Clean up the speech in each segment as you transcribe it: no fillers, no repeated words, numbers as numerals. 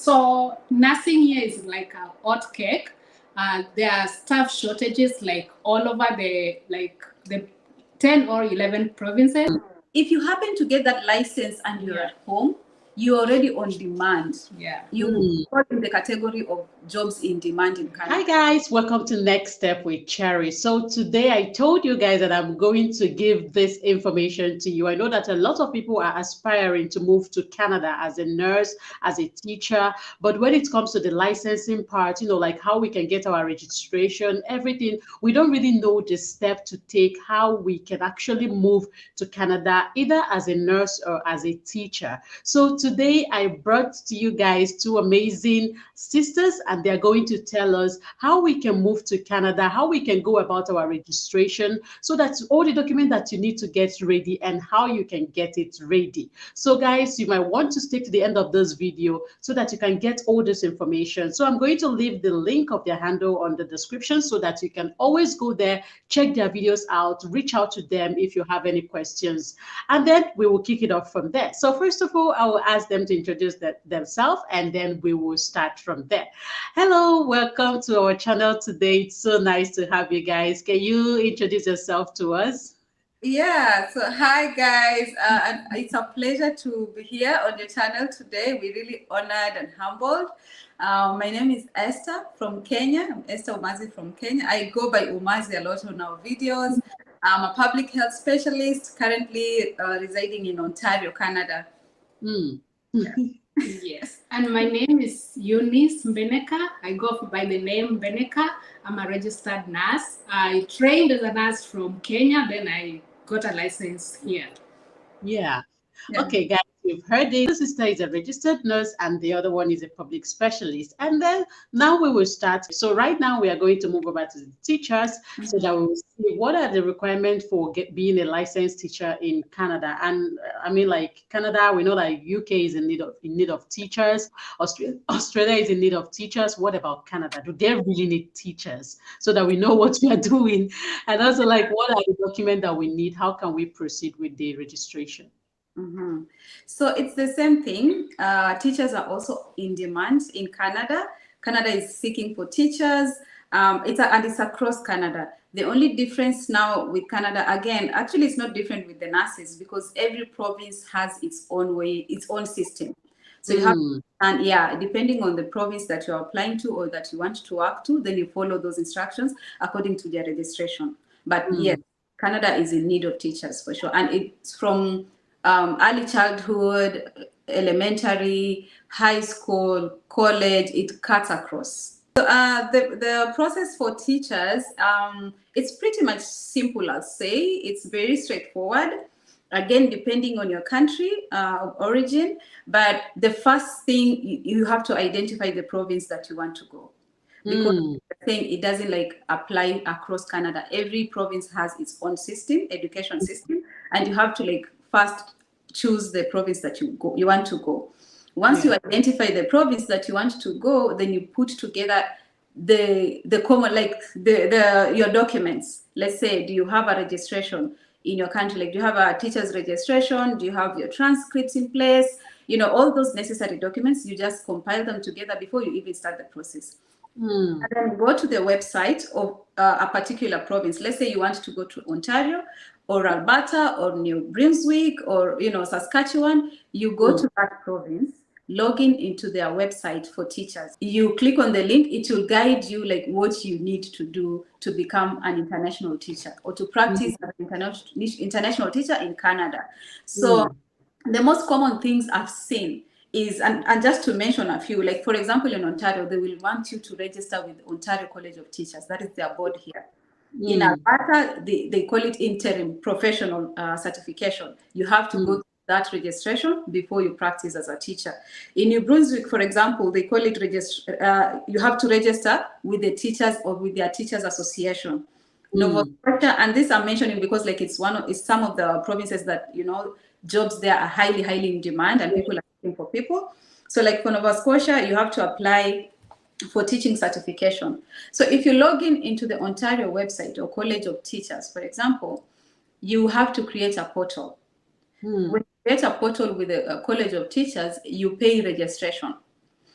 So nursing here is like a hot cake. There are staff shortages like all over the 10 or 11 provinces. If you happen to get that license and you're at home, you're already on demand. Yeah. You fall in the category of jobs in demand in Canada. Hi guys, welcome to Next Step with Cherry. So today I told you guys that I'm going to give this information to you. I know that a lot of people are aspiring to move to Canada as a nurse, as a teacher, but when it comes to the licensing part, like how we can get our registration, everything, we don't really know the step to take, how we can actually move to Canada, either as a nurse or as a teacher. So today I brought to you guys two amazing sisters, and they're going to tell us how we can move to Canada, how we can go about our registration, so that's all the documents that you need to get ready and how you can get it ready. So guys, you might want to stick to the end of this video so that you can get all this information. So I'm going to leave the link of their handle on the description so that you can always go there, check their videos out, reach out to them if you have any questions, and then we will kick it off from there. So first of all, I will ask them to introduce themselves, and then we will start from there. Hello, welcome to our channel today. It's so nice to have you guys. Can you introduce yourself to us? Yeah, so hi guys, and it's a pleasure to be here on your channel today. We're really honored and humbled. My name is Esther from Kenya. I'm Esther Umazi from Kenya. I go by Umazi a lot on our videos. I'm a public health specialist, currently residing in Ontario, Canada. Yeah. Yes, and my name is Eunice Mbeneka. I go by the name Mbeneka. I'm a registered nurse. I trained as a nurse from Kenya, then I got a license here. Yeah. Okay, guys, you've heard it. This sister is a registered nurse and the other one is a public specialist. And then now we will start. So right now we are going to move over to the teachers so that we will see what are the requirements for being a licensed teacher in Canada. And I mean, like Canada, we know that UK is in need of teachers. Australia is in need of teachers. What about Canada? Do they really need teachers? So that we know what we are doing. And also, like, what are the documents that we need? How can we proceed with the registration? So it's the same thing. Teachers are also in demand in Canada. Canada is seeking for teachers. And it's across Canada. The only difference now with Canada, again, actually it's not different with the nurses because every province has its own way, its own system. So you have, and yeah, depending on the province that you're applying to or that you want to work to, then you follow those instructions according to their registration. But yes, Canada is in need of teachers for sure. And it's from early childhood, elementary, high school, college, it cuts across. So the process for teachers, it's pretty much simple, I'll say. It's very straightforward. Again, depending on your country of origin, but the first thing you have to identify the province that you want to go. Because it doesn't like apply across Canada. Every province has its own system, education system, and you have to like first choose the province that you want to go. Once you identify the province that you want to go, then you put together the common, like your documents. Let's say, do you have a registration in your country? Like, do you have a teacher's registration? Do you have your transcripts in place? All those necessary documents, you just compile them together before you even start the process. And then go to the website of a particular province. Let's say you want to go to Ontario or Alberta or New Brunswick or Saskatchewan. You go to that province, log into their website for teachers. You click on the link, it will guide you like what you need to do to become an international teacher or to practice as an international teacher in Canada. So the most common things I've seen is, and just to mention a few, like for example, in Ontario, they will want you to register with Ontario College of Teachers. That is their board here. In Alberta, they call it interim professional certification. You have to go through that registration before you practice as a teacher. In New Brunswick, for example, they call it you have to register with the teachers or with their teachers association. Nova Scotia, and this I'm mentioning because like it's some of the provinces that jobs there are highly in demand and people are looking for people. So like for Nova Scotia, you have to apply for teaching certification. So if you log into the Ontario website or College of Teachers, for example, you have to create a portal. When you create a portal with a College of Teachers, you pay registration.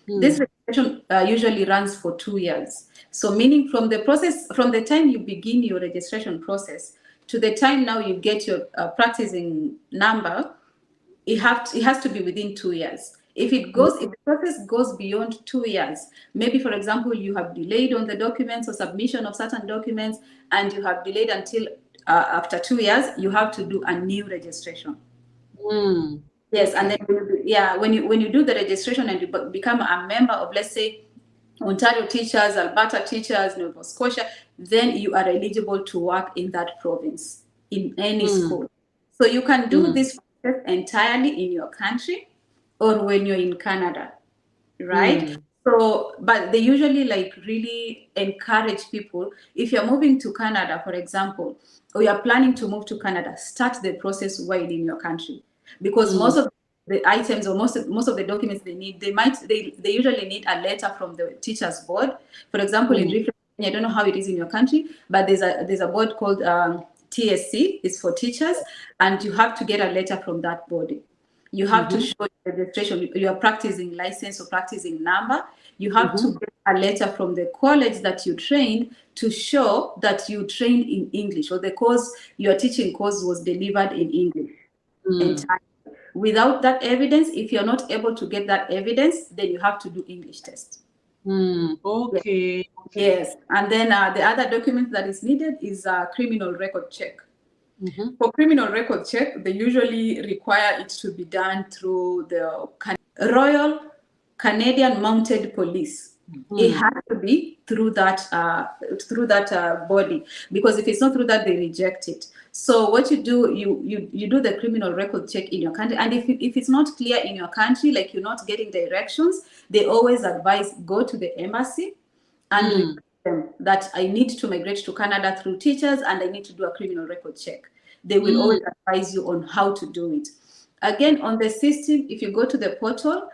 This registration usually runs for 2 years. So meaning from the time you begin your registration process to the time now you get your practicing number, it has to be within 2 years. If the process goes beyond 2 years, maybe for example, you have delayed on the documents or submission of certain documents, and you have delayed until after 2 years, you have to do a new registration. Yes, and then when you do the registration and you become a member of, let's say, Ontario teachers, Alberta teachers, Nova Scotia, then you are eligible to work in that province in any school. So you can do this entirely in your country or when you're in Canada, right? So, but they usually like really encourage people, if you're moving to Canada, for example, or you're planning to move to Canada, start the process while in your country, because most of the items or most of the documents they need, they usually need a letter from the teachers board. For example, in Reflex, I don't know how it is in your country, but there's a board called TSC, it's for teachers, and you have to get a letter from that body. You have to show registration, your practicing license or practicing number. You have to get a letter from the college that you trained to show that you trained in English, or the course, your teaching course was delivered in English. Entirely. Without that evidence, if you're not able to get that evidence, then you have to do English test. Okay. Yes, and then the other document that is needed is a criminal record check. For criminal record check, they usually require it to be done through the Royal Canadian Mounted Police. It has to be through that body, because if it's not through that, they reject it. So what you do, you do the criminal record check in your country, and if it's not clear in your country, like you're not getting directions, they always advise go to the embassy and them that I need to migrate to Canada through teachers and I need to do a criminal record check. They will always advise you on how to do it. Again, on the system, if you go to the portal,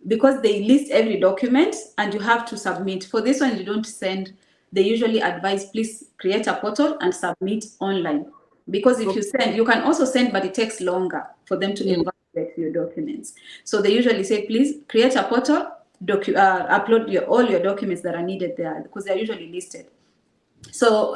because they list every document and you have to submit. For this one, you don't send. They usually advise, please create a portal and submit online. Because if you send, you can also send, but it takes longer for them to evaluate your documents. So they usually say, please create a portal, upload all your documents that are needed there, because they're usually listed. So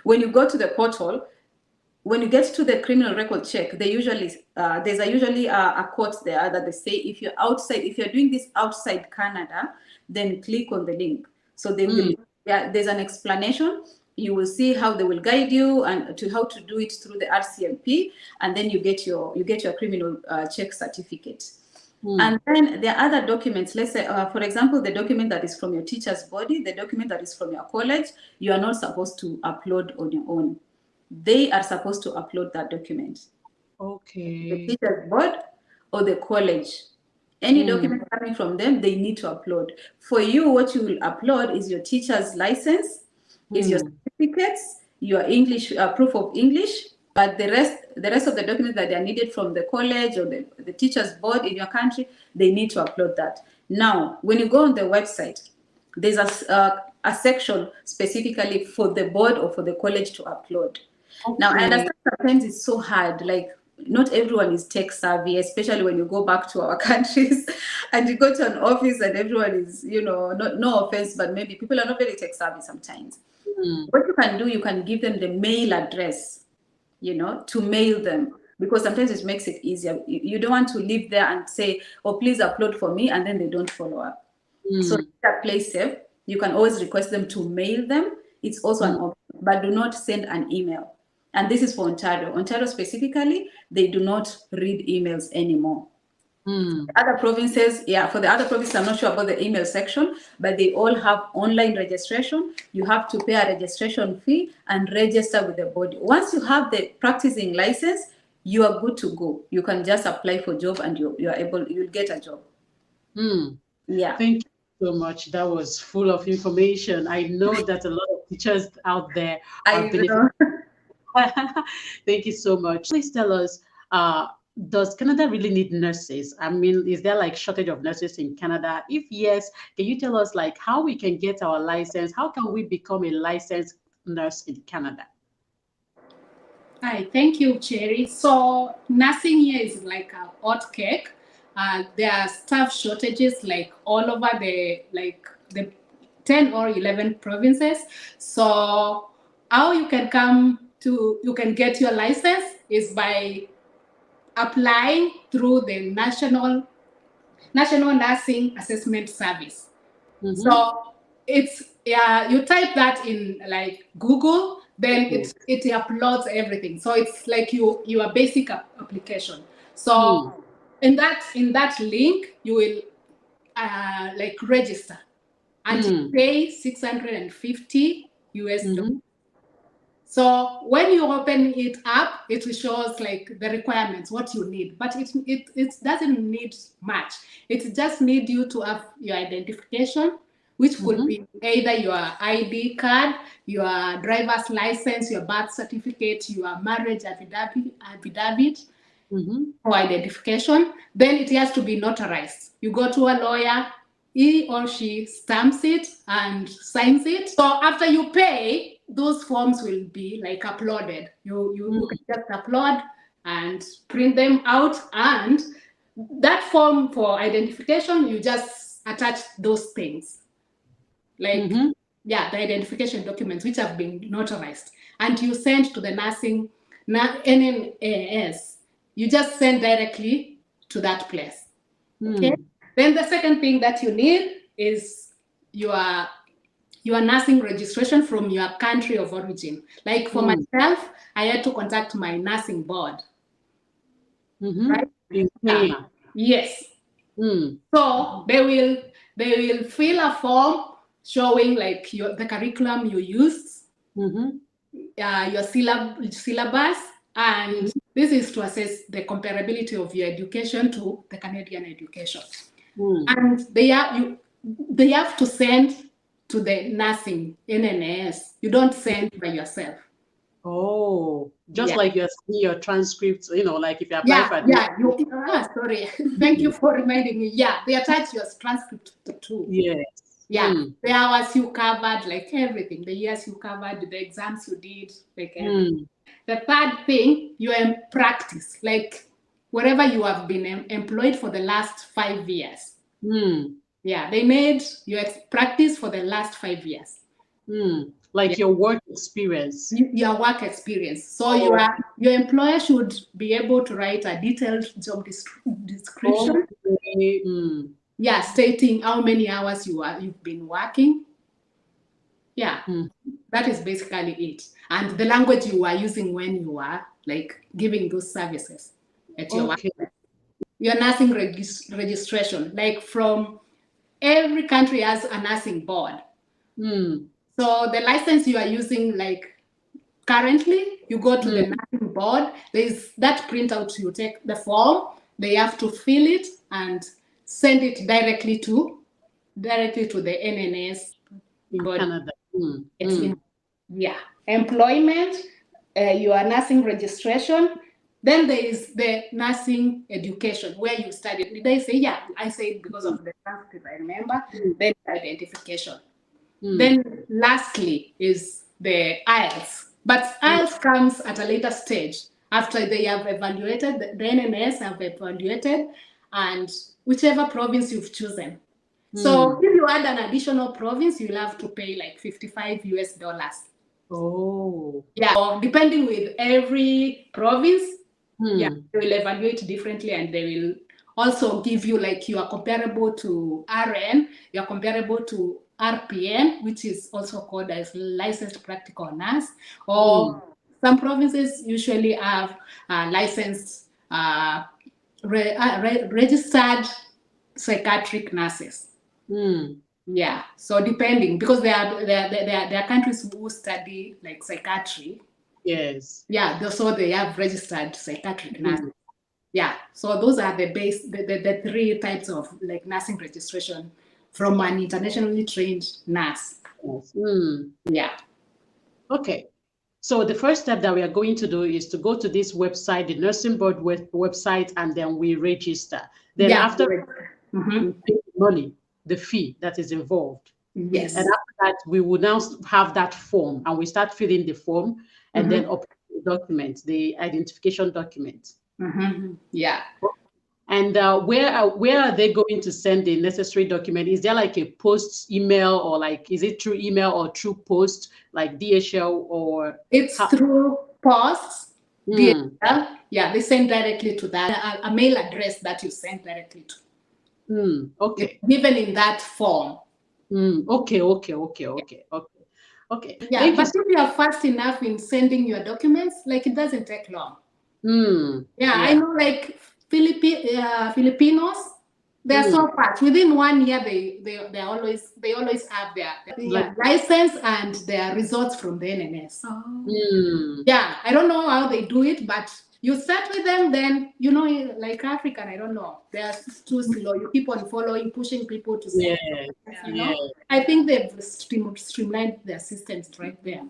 when you go to the portal, when you get to the criminal record check, they usually there's usually a quote there that they say, if you're doing this outside Canada, then click on the link. So they will, there's an explanation. You will see how they will guide you and to how to do it through the RCMP, and then you get your criminal check certificate. And then there are other documents. Let's say, for example, the document that is from your teacher's body, the document that is from your college, you are not supposed to upload on your own. They are supposed to upload that document. Okay. The teacher's board or the college. Any document coming from them, they need to upload. For you, what you will upload is your teacher's license, is your certificates, your English, proof of English, but the rest of the documents that are needed from the college or the teacher's board in your country, they need to upload that. Now, when you go on the website, there's a section specifically for the board or for the college to upload. Okay. Now, I understand sometimes it's so hard, like not everyone is tech savvy, especially when you go back to our countries and you go to an office and everyone is, no offense, but maybe people are not very tech savvy sometimes. What you can do, you can give them the mail address, to mail them, because sometimes it makes it easier. You don't want to live there and say, oh, please upload for me, and then they don't follow up. So that plays safe. You can always request them to mail them. It's also an option, but do not send an email. And this is for Ontario. Ontario specifically, they do not read emails anymore. Other provinces, for the other provinces, I'm not sure about the email section, but they all have online registration. You have to pay a registration fee and register with the body. Once you have the practicing license, you are good to go. You can just apply for a job and you'll get a job. Yeah. Thank you so much. That was full of information. I know that a lot of teachers out there are benefiting. Thank you so much. Please tell us, does Canada really need nurses? I mean, is there like shortage of nurses in Canada? If yes, can you tell us like how we can get our license? How can we become a licensed nurse in Canada? Hi, thank you, Cherry. So nursing here is like a hot cake. there are staff shortages like all over the 10 or 11 provinces. So how you can get your license is by applying through the National Nursing Assessment Service. So it's you type that in like Google, then it uploads everything. So it's like your basic application. So in that link you will like register and you pay $650 US. So when you open it up, it shows like the requirements, what you need, but it doesn't need much. It just need you to have your identification, which could be either your ID card, your driver's license, your birth certificate, your marriage affidavit for identification. Then it has to be notarized. You go to a lawyer, he or she stamps it and signs it. So after you pay, those forms will be like uploaded. You can just upload and print them out, and that form for identification, you just attach those things. Like, the identification documents which have been notarized, and you send to the nursing NNAS. You just send directly to that place. Okay. Then the second thing that you need is your nursing registration from your country of origin. Like for myself, I had to contact my nursing board. Right? Yes. So they will fill a form showing like the curriculum you used, your syllabus, and this is to assess the comparability of your education to the Canadian education. And they have to send to the nursing NNAS. You don't send by yourself. Oh, just like your transcripts, like if you apply for sorry. Thank you for reminding me. Yeah, they attach your transcript too. Yes. Yeah, the hours you covered, like everything, the years you covered, the exams you did, like everything. The third thing, you are in practice, like wherever you have been employed for the last 5 years. Yeah, they made your practice for the last 5 years. Like your work experience. Your work experience. So your employer should be able to write a detailed job description. Yeah, stating how many hours you've been working. Yeah, that is basically it. And the language you are using when you are like giving those services at your workplace. Your nursing registration, like from every country has a nursing board. So the license you are using, like currently, you go to the nursing board. There's that printout. You take the form. They have to fill it and send it directly to the NNAS in Canada. Employment, your nursing registration. Then there is the nursing education where you studied. Did I say? Yeah, I said because of the transcript, I remember. Then identification. Then lastly is the IELTS. But IELTS comes at a later stage after they have evaluated, the NNS have evaluated, and whichever province you've chosen. So if you add an additional province, you'll have to pay like $55 US. Oh. Yeah, so depending with every province, they will evaluate differently, and they will also give you like you are comparable to RN, you are comparable to RPN, which is also called as licensed practical nurse, or some provinces usually have licensed registered psychiatric nurses. Yeah, so depending, because there are countries who study like psychiatry. Yes. Yeah, so they have registered psychiatric nurses. Yeah, so those are the three types of like nursing registration from an internationally trained nurse. Yeah. Okay. So the first step that we are going to do is to go to this website, the nursing board website, and then we register. Then after we pay the money, the fee that is involved. Yes. And after that, we will now have that form, and we start filling the form, and then upload the document, the identification document. Yeah. And where are they going to send the necessary document? Is there like a post email, or like is it through email or through post, like DHL, or it's through posts? DHL, yeah, they send directly to that a mail address that you send directly to. Okay. It's given in that form. Okay. Yeah, but if you are fast enough in sending your documents, like it doesn't take long. Yeah, I know, like Filipinos, they're so fast. Within 1 year, they always have their license and their results from the NNS. Yeah, I don't know how they do it, but you start with them, then like African, I don't know, they are too slow. You keep on following, pushing people to say, I think they've streamlined their systems right there.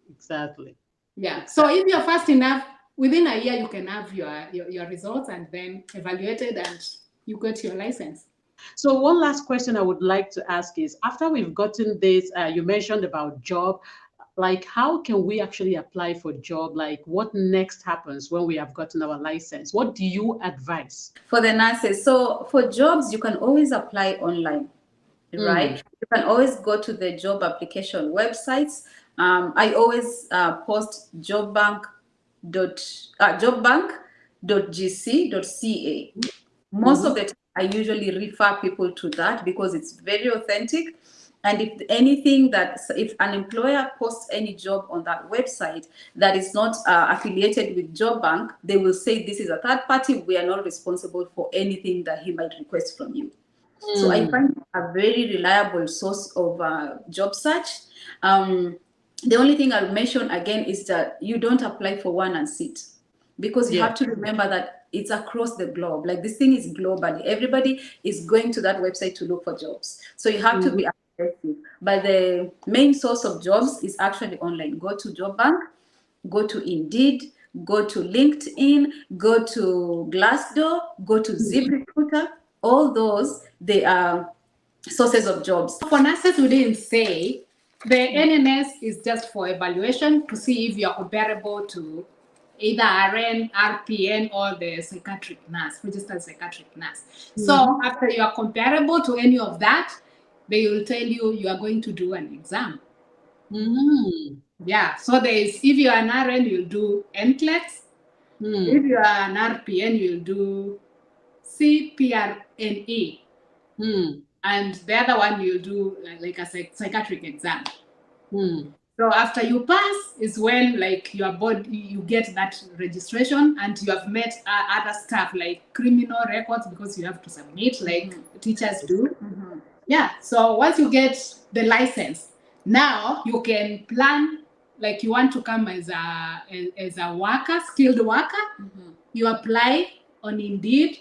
Exactly. Yeah. So if you're fast enough, within a year you can have your results and then evaluated, and you get your license. So one last question I would like to ask is, after we've gotten this, you mentioned about job, like how can we actually apply for job? Like what next happens when we have gotten our license? What do you advise? For the nurses, so for jobs, you can always apply online, right? You can always go to the job application websites. I always post jobbank.gc.ca. Most of the time, I usually refer people to that because it's very authentic. And if an employer posts any job on that website that is not affiliated with Job Bank, they will say this is a third party. We are not responsible for anything that he might request from you. So I find it a very reliable source of job search. The only thing I'll mention again is that you don't apply for one and sit, because you have to remember that it's across the globe. Like this thing is globally. Everybody is going to that website to look for jobs. So you have to be aggressive. But the main source of jobs is actually online. Go to Job Bank, go to Indeed, go to LinkedIn, go to Glassdoor, go to ZipRecruiter. All those, they are sources of jobs. For nurses, we didn't say the NNS is just for evaluation to see if you're comparable to either RN, RPN, or the psychiatric nurse, registered psychiatric nurse. So after you are comparable to any of that, they will tell you are going to do an exam. Yeah, so if you are an RN, you'll do NCLEX. If you are an RPN, you'll do CPRNE. And the other one you'll do like a psychiatric exam. So after you pass is when like your body, you get that registration, and you have met other stuff like criminal records, because you have to submit like teachers do. Yeah. So once you get the license, now you can plan, like you want to come as a worker, skilled worker. You apply on Indeed,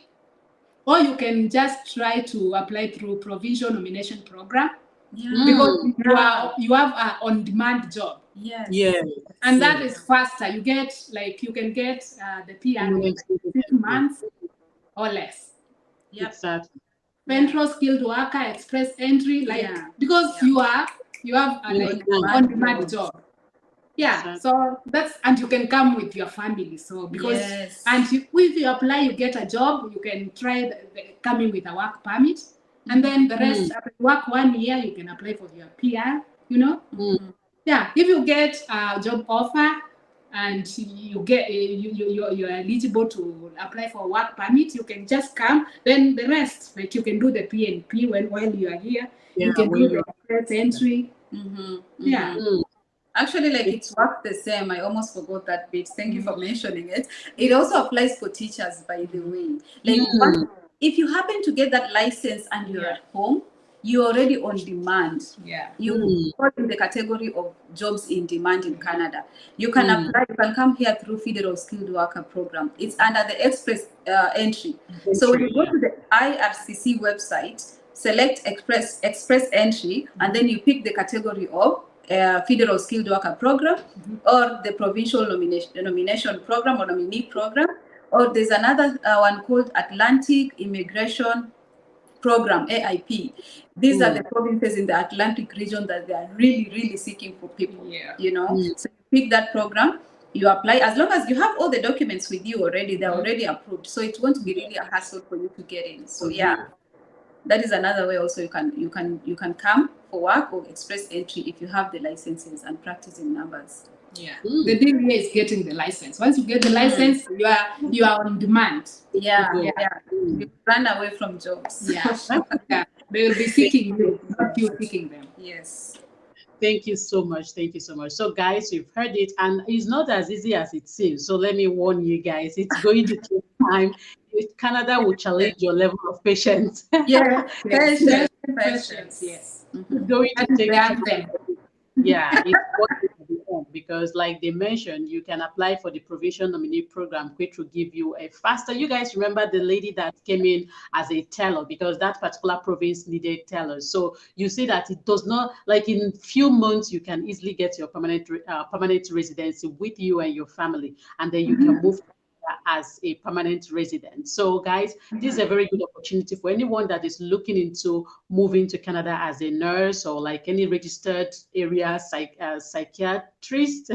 or you can just try to apply through provincial nomination program. Because you have an on-demand job. And that is faster. You can get the PR in 6 months or less. Exactly. Central skilled worker, express entry, because you have an on-demand job. Yeah, so and you can come with your family. So because if you apply, you get a job, you can try coming with a work permit. And then the rest, after you work 1 year, you can apply for your PR, Yeah, if you get a job offer and you're eligible to apply for a work permit, you can just come. Then the rest, like you can do the PNP while you are here. You can do the express entry. Actually, like it's worked the same. I almost forgot that bit. Thank you for mentioning it. It also applies for teachers, by the way. Like if you happen to get that license and you're at home, you're already on demand. You fall in the category of jobs in demand in Canada. You can apply, you can come here through Federal Skilled Worker Program. It's under the express entry. So when you go to the IRCC website, select express entry, and then you pick the category of Federal Skilled Worker Program, or the Provincial Nomination Program or Nominee Program, or there's another one called Atlantic Immigration Program, AIP. These are the provinces in the Atlantic region that they are really, really seeking for people, So you pick that program, you apply. As long as you have all the documents with you already, they're already approved. So it won't be really a hassle for you to get in. So yeah, that is another way also you can come for work or express entry if you have the licenses and practicing numbers. Yeah, the deal here is getting the license. Once you get the license, you are on demand. Yeah, you run away from jobs. Yeah, yeah. They will be seeking you, not you seeking them. Yes. Thank you so much. Thank you so much. So, guys, you've heard it, and it's not as easy as it seems. So, let me warn you guys, it's going to take time. Canada will challenge your level of patience. Yeah, Patience. yes. It's going to take them. yeah, it's what it will be on, because like they mentioned, you can apply for the provision nominee program, which will give you a faster. You guys remember the lady that came in as a TAILOR, because that particular province needed TAILORs. So you see that it does not, like in few months, you can easily get your permanent residency with you and your family, and then you can move as a permanent resident. So guys, this is a very good opportunity for anyone that is looking into moving to Canada as a nurse, or like any registered area psychiatrist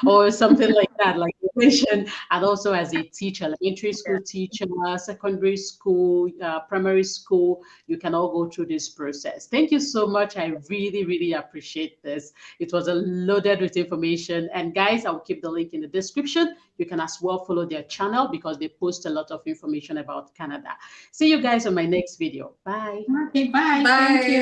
or something like that, like you mentioned, and also as a teacher, elementary school teacher, secondary school, primary school. You can all go through this process. Thank you so much. I really, really appreciate this. It was loaded with information. And guys, I'll keep the link in the description. You can as well follow their channel because they post a lot of information about Canada. See you guys on my next video. Bye. Okay, bye. Bye. Thank you.